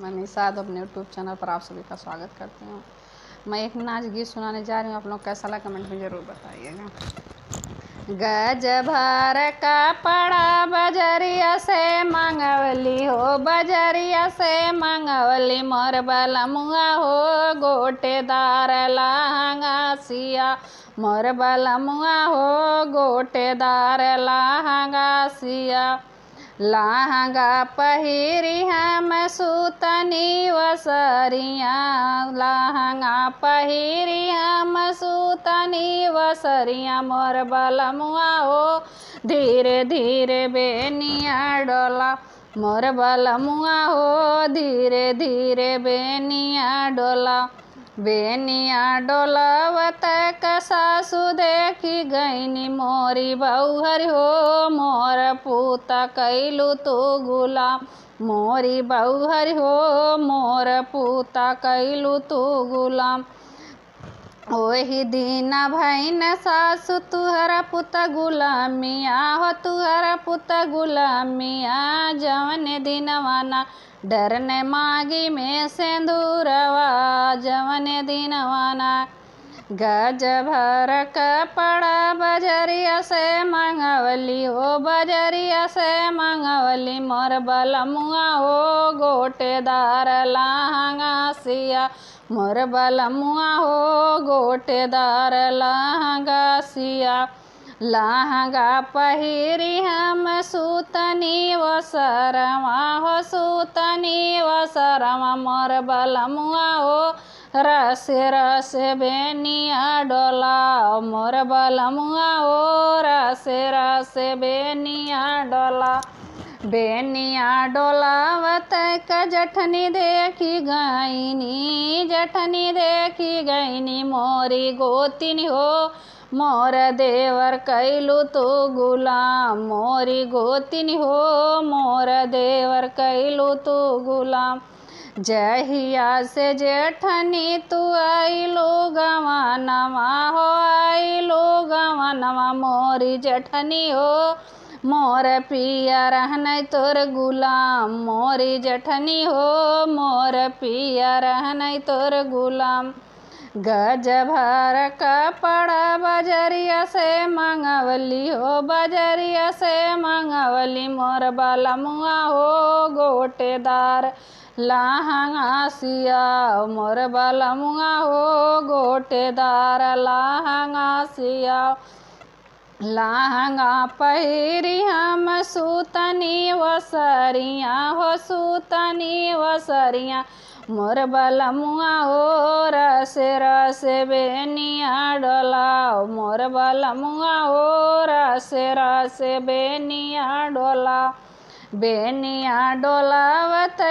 मैं निषाद अपने YouTube channel पर आप सभी का स्वागत करती हूँ। मैं एक नाच गीत सुनाने जा रही हूँ। आप लोग कैसा लगा कमेंट में ज़रूर बताइएगा। गज भर का पड़ा बजरिया से मंगवली हो, बजरिया से मंगवली मोर बलमुआ हो, गोटेदार लहंगा सिया मोर बलमुआ हो, गोटेदार लहंगा सिया। लहंगा पहिरी हम सूतनी वसरिया, लहंगा पहिरी हम सूतनी वसरिया मोर बलमुआ हो, धीरे धीरे बेनिया डोला मोर बलमुआ हो, धीरे धीरे बेनिया डोला। बेनिया डोलावत सासु देखी गईनी मोरी बउहर हो, मोर पूता कैलू तू गुलाम मोरी बउहर हो, मोर पूता कैलू तू गुलाम। ओही दिन भैन सासु तुहरा पुत गुलामिया हो, तुहरा पुत गुलामिया। जवन दिनवाना डरने मागी में सिंदूरवा, जवन दिनवाना। गज भर कपड़ा बजरिया से मंगवली हो, बजरिया से मंगवली मोर बलमुआ हो, गोटेदार लहंगा सिया मोर बलमुआ हो, गोटेदार लहंगा सिया। लहंगा पहिरी हम सूतनी वसरवा हो, सूतनी वसरवा मोर बलमुआ हो, रस रस बेनिया डोला मोर बलमुआ हो, रस रस बेनिया डोला। बेनिया डोलावत का जठनी देखी गईनी, जठनी देखी गईनी मोरी गोतिनी हो, मोर देवर कैलू तो गुलाम मोरी गोतिनी हो, मोर देवर कैलू तो गुलाम। जहिया से जेठनी तू आइलो गवानवा हो, आइलो गवानवा मोरी जेठनी हो, मोर पिया रहने तोर गुलाम मोरी जेठनी हो, मोर पिया रहने तोर गुलाम। गज भर कपड़ा बजरिया से मंगवली हो, बजरिया से मंगवली मोर बलमुआ हो, गोटेदार लहंगा सिया मोर बलमुआ हो, गोटेदार लहंगा सिया। लहंगा पहिरी हम सूतनी वसरिया हो, सूतनी वसरिया मोर बलमुआ हो, रस रस बेनिया डोला मोर बलमुआ हो, रस रस बेनिया डोला। बेनिया डोलावत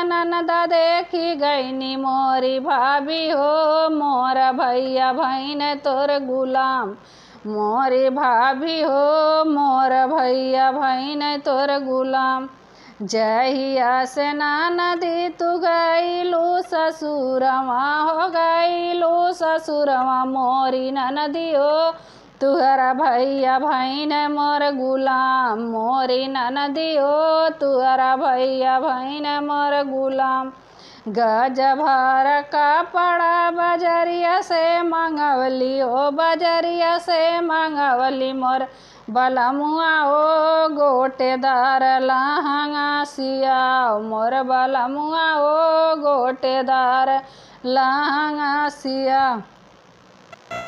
ननदा देखी गईनी मोरी भाभी हो, मोर भैया भैन तोर गुलाम मोरी भाभी हो, मोर भैया भैन तोर गुलाम। जहिया से ननदी तू गईलू ससुरवा हो, गईलू ससुरवा मोरी ननदी हो, तुहरा भैया भैन मोर गुलाम मोरी ननदी हो, तुहरा भैया भैन मोर गुलाम। गज भर कपड़ा बजरिया से मंगवली हो, बजरिया से मंगवली मोर बलमुआ हो, गोटेदार लहंगा सिया मोर बलमुआ हो, गोटेदार लहंगा सिया।